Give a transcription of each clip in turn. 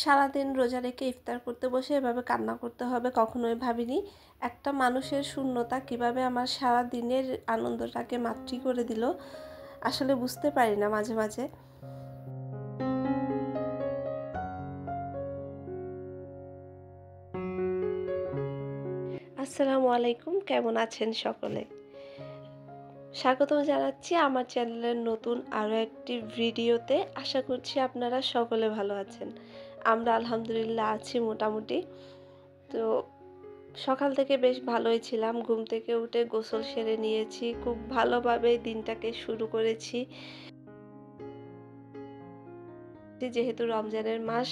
সারাদিন রোজা রেখে ইফতার করতে বসে এভাবে কান্না করতে হবে কখনোই ভাবিনি। একটা মানুষের শূন্যতা কিভাবে আমার সারাদিনের আনন্দটাকে মাটি করে দিল আসলে বুঝতে পারি না মাঝে মাঝে। আসসালামু আলাইকুম, কেমন আছেন সকলে? স্বাগতম জানাচ্ছি আমার চ্যানেলের নতুন আরও একটি ভিডিওতে। আশা করছি আপনারা সকলে ভালো আছেন। আমরা আলহামদুলিল্লাহ আছি মোটামুটি। তো সকাল থেকে বেশ ভালোই ছিলাম। ঘুম থেকে উঠে গোসল সেরে নিয়েছি। খুব ভালোভাবে দিনটাকে শুরু করেছি। যেহেতু রমজানের মাস,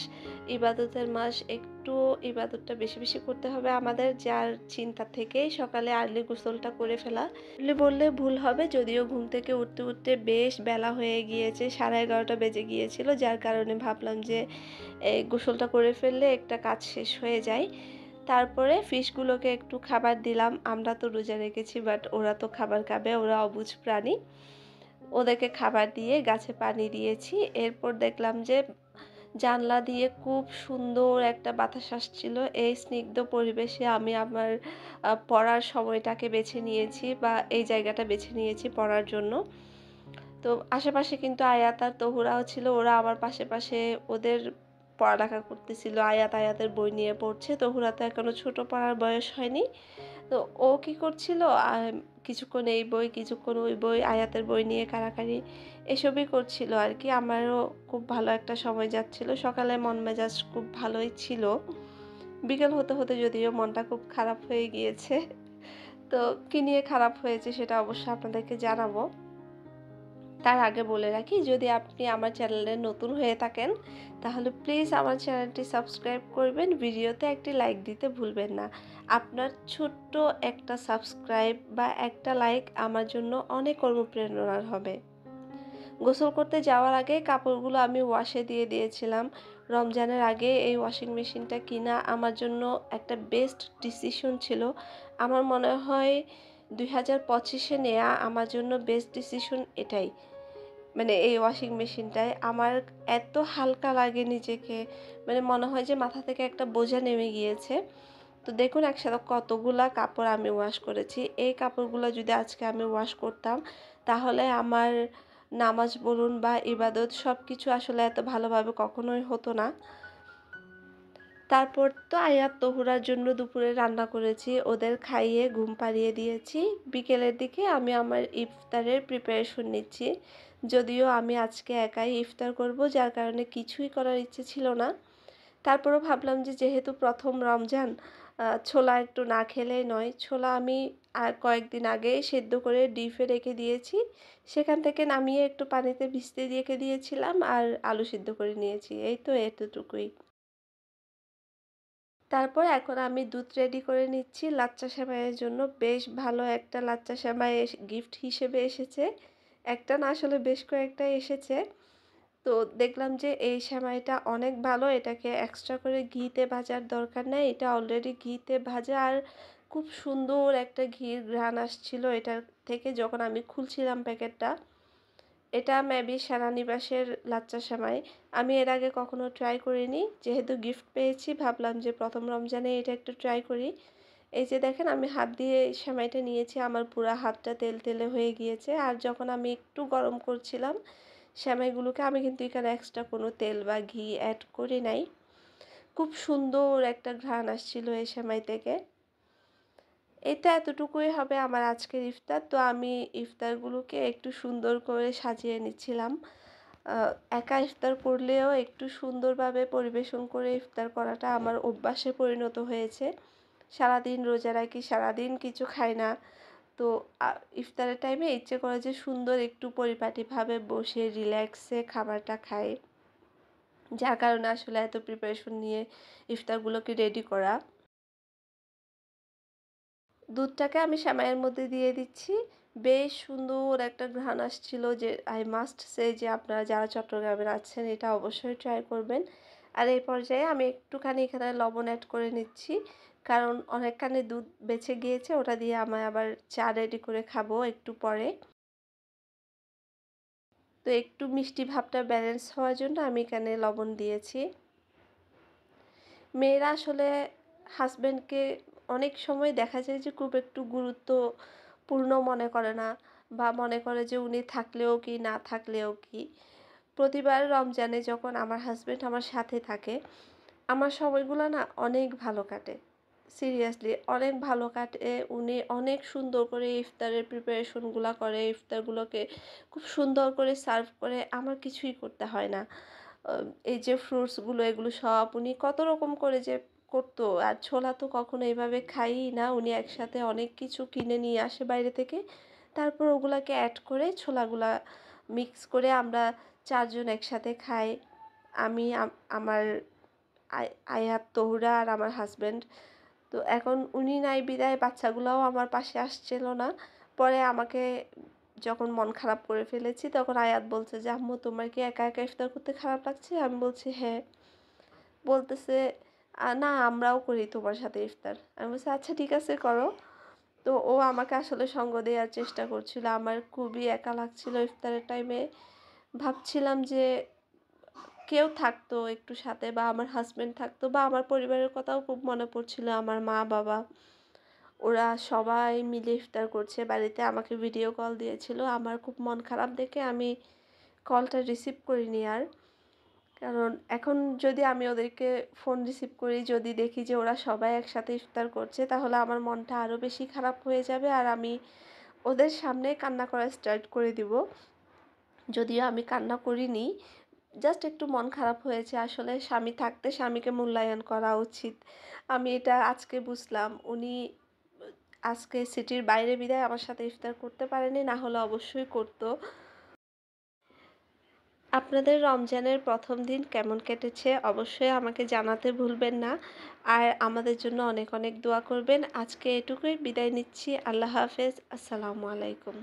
ইবাদতের মাস, একটু ইবাদতটা বেশি বেশি করতে হবে আমাদের, যার চিন্তা থেকেই সকালে আর্লি গোসলটা করে ফেলা। আর্লি বললে ভুল হবে, যদিও ঘুম থেকে উঠতে উঠতে বেশ বেলা হয়ে গিয়েছে, 11:30 বেজে গিয়েছিল, যার কারণে ভাবলাম যে এই গোসলটা করে ফেললে একটা কাজ শেষ হয়ে যায়। তারপরে ফিশগুলোকে একটু খাবার দিলাম। আমরা তো রোজা রেখেছি, বাট ওরা তো খাবার খাবে, ওরা অবুঝ প্রাণী। ওদেরকে খাবার দিয়ে গাছে পানি দিয়েছি। এরপর দেখলাম যে জানলা দিয়ে খুব সুন্দর একটা বাতাস আসছিল। এই স্নিগ্ধ পরিবেশে আমি আমার পড়ার সময়টাকে বেছে নিয়েছি, বা এই জায়গাটা বেছে নিয়েছি পড়ার জন্য। তো আশেপাশে কিন্তু আয়াত আর তহুরাও ছিল, ওরা আমার পাশে পাশে ওদের পড়ালেখা করতেছিল। আয়াতের বই নিয়ে পড়ছে। তহুরা তো এখনো ছোট, পড়ার বয়স হয়নি। তো ও কি করছিল, কিছুক্ষণ এই বই কিছুক্ষণ ওই বই, আয়াতের বই নিয়ে কাড়াকাড়ি এসবই করছিল আর কি। আমারও খুব ভালো একটা সময় যাচ্ছিল। সকালে মন মেজাজ খুব ভালোই ছিল। বিকেল হতে হতে যদিও মনটা খুব খারাপ হয়ে গিয়েছে। তো কি নিয়ে খারাপ হয়েছে সেটা অবশ্যই আপনাদেরকে জানাবো। তার আগে বলে রাখি, যদি আপনি আমার চ্যানেলে নতুন হয়ে থাকেন তাহলে প্লিজ আমার চ্যানেলটি সাবস্ক্রাইব করবেন, ভিডিওতে একটি লাইক দিতে ভুলবেন না। আপনার ছোট্ট একটা সাবস্ক্রাইব বা একটা লাইক আমার জন্য অনেক অনুপ্রেরণার হবে। গোসল করতে যাওয়ার আগে কাপড়গুলো আমি ওয়াশে দিয়ে দিয়েছিলাম। রমজানের আগে এই ওয়াশিং মেশিনটা কিনা আমার জন্য একটা বেস্ট ডিসিশন ছিল। আমার মনে হয় 2025-এ নেয়া আমার জন্য বেস্ট ডিসিশন এটাই। মানে এই ওয়াশিং মেশিনটায় আমার এত হালকা লাগে নিজেকে, মানে মনে হয় যে মাথা থেকে একটা বোঝা নেমে গিয়েছে। তো দেখুন একসাথে কতগুলা কাপড় আমি ওয়াশ করেছি। এই কাপড়গুলো যদি আজকে আমি ওয়াশ করতাম তাহলে আমার নামাজ বলুন বা ইবাদত সব কিছু আসলে এত ভালোভাবে কখনোই হতো না। তারপর তো আয়াত তহুরার জন্য দুপুরে রান্না করেছি, ওদের খাইয়ে ঘুম পাড়িয়ে দিয়েছি। বিকেলের দিকে আমি আমার ইফতারের প্রিপারেশন নিচ্ছি। যদিও আমি আজকে একাই ইফতার করব, যার কারণে কিছুই করার ইচ্ছে ছিল না। তারপরও ভাবলাম যে যেহেতু প্রথম রমজান, ছোলা একটু না খেলেই নয়। ছোলা আমি কয়েকদিন আগে সেদ্ধ করে ডিপে রেখে দিয়েছি। সেখান থেকে নামিয়ে একটু পানিতে ভিজতে রেখে দিয়েছিলাম, আর আলু সিদ্ধ করে নিয়েছি। এই তো এতটুকুই। তারপর এখন আমি দুধ রেডি করে নিচ্ছি লাচ্চা সেমাইয়ের জন্য। বেশ ভালো একটা লাচ্চা সেমাই গিফট হিসেবে এসেছে। একটা না, আসলে বেশ কয়েকটা এসেছে। তো দেখলাম যে এই সেমাইটা অনেক ভালো, এটাকে এক্সট্রা করে ঘিতে ভাজার দরকার নেই। এটা অলরেডি ঘিতে ভাজা, আর খুব সুন্দর একটা ঘির ঘ্রাণ আসছিল এটার থেকে যখন আমি খুলছিলাম প্যাকেটটা। এটা মেবি সেনানিবাসের লাচ্চা সেমাই। আমি এর আগে কখনো ট্রাই করিনি, যেহেতু গিফট পেয়েছি ভাবলাম যে প্রথম রমজানে এটা একটু ট্রাই করি। এই যে দেখেন আমি হাত দিয়ে সেমাইটা নিয়েছি, আমার পুরো হাতটা তেল তেলে হয়ে গিয়েছে। আর যখন আমি একটু গরম করছিলাম সেমাইগুলোকে, আমি কিন্তু এখানে এক্সট্রা কোনো তেল বা ঘি অ্যাড করি নাই। খুব সুন্দর একটা ঘ্রাণ আসছিল এই সেমাই থেকে। এটা এতটুকুই হবে আমার আজকের ইফতার। তো আমি ইফতারগুলোকে একটু সুন্দর করে সাজিয়ে নিচ্ছিলাম। একা ইফতার করলেও একটু সুন্দরভাবে পরিবেশন করে ইফতার করাটা আমার অভ্যাসে পরিণত হয়েছে। সারাদিন রোজা রাখি, সারাদিন কিছু খাই না। তো ইফতারের টাইমে ইচ্ছে করে যে সুন্দর একটু পরিপাটিভাবে বসে রিল্যাক্সে খাবারটা খাই। যার কারণে আসলে এত প্রিপারেশন নিয়ে ইফতারগুলোকে রেডি করা। দুধটাকে আমি সেমাইয়ের মধ্যে দিয়ে দিচ্ছি। বেশ সুন্দর একটা ঘ্রাণ আসছিল, যে আই মাস্ট সে যে আপনারা যারা চট্টগ্রামের আছেন এটা অবশ্যই ট্রাই করবেন। আর এই পর্যায়ে আমি একটুখানি এখানে লবণ অ্যাড করে নিচ্ছি, কারণ অনেকখানি দুধ বেঁচে গিয়েছে, ওটা দিয়ে আমি আবার চা রেডি করে খাবো একটু পরে। তো একটু মিষ্টি ভাবটা ব্যালেন্স হওয়ার জন্য আমি এখানে লবণ দিয়েছি। মেয়েরা আসলে হাসব্যান্ডকে অনেক সময় দেখা যায় যে খুব একটু গুরুত্বপূর্ণ মনে করে না বা মনে করে যে উনি থাকলেও কি না থাকলেও কি। প্রতিবার রমজানে যখন আমার হাসব্যান্ড আমার সাথে থাকে, আমার সময়গুলো না অনেক ভালো কাটে। সিরিয়াসলি অনেক ভালো কাটে। উনি অনেক সুন্দর করে ইফতারের প্রিপারেশনগুলা করে, ইফতারগুলোকে খুব সুন্দর করে সার্ভ করে। আমার কিছুই করতে হয় না। আ এই যে ফ্রুটসগুলো এগুলো সব উনি কত রকম করে যে করতো। আর ছোলা তো কখনো এভাবে খাইই না। উনি একসাথে অনেক কিছু কিনে নিয়ে আসে বাইরে থেকে। তারপর ওগুলাকে এড করে ছোলাগুলা মিক্স করে আমরা ৪ জন একসাথে খাই। আমি আমার আয়াত, তহুরা আর আমার হাসব্যান্ড। তো এখন উনি নাই বিদায় বাচ্চাগুলাও আমার পাশে আসছিল না। পরে আমাকে যখন মন খারাপ করে ফেলেছি তখন আয়াত বলছে যে, "আম্মু তোমার কি একা, একা ইফতার করতে খারাপ লাগছে?" আমি বলছি, "হ্যাঁ।" বলতেছে, না আমরাও করি তোমার সাথে ইফতার।" আমি বলছি, "আচ্ছা ঠিক আছে করো।" তো ও আমাকে আসলে সঙ্গ দেওয়ার চেষ্টা করছিল। আমার খুবই একা লাগছিল ইফতারের টাইমে। ভাবছিলাম যে কেউ থাকতো একটু সাথে বা আমার হাসব্যান্ড থাকতো বা আমার পরিবারের কথাও খুব মনে পড়ছিল। আমার মা-বাবা ওরা সবাই মিলে ইফতার করছে বাড়িতে। আমাকে ভিডিও কল দিয়েছিল। আমার খুব মন খারাপ দেখে আমি কলটা রিসিভ করিনি আর। কারণ এখন যদি আমি ওদেরকে ফোন রিসিভ করি, যদি দেখি যে ওরা সবাই একসাথে ইফতার করছে, তাহলে আমার মনটা আরও বেশি খারাপ হয়ে যাবে। আর আমি ওদের সামনে কান্না করা স্টার্ট করে দিব। যদিও আমি কান্না করিনি। জাস্ট একটু মন খারাপ হয়েছে। আসলে স্বামী থাকতে স্বামীকে মূল্যায়ন করা উচিত। আমি এটা আজকে বুঝলাম। উনি আজকে সিটির বাইরে বিধায় আমার সাথে ইফতার করতে পারেনি, না হলে অবশ্যই করত। আপনাদের রমজানের ১ম দিন কেমন কেটেছে অবশ্যই আমাকে জানাতে ভুলবেন না। আর আমাদের জন্য অনেক, অনেক দোয়া করবেন। আজকে এটুকুই বিদায় নিচ্ছি। আল্লাহ হাফেজ। আসসালামু আলাইকুম।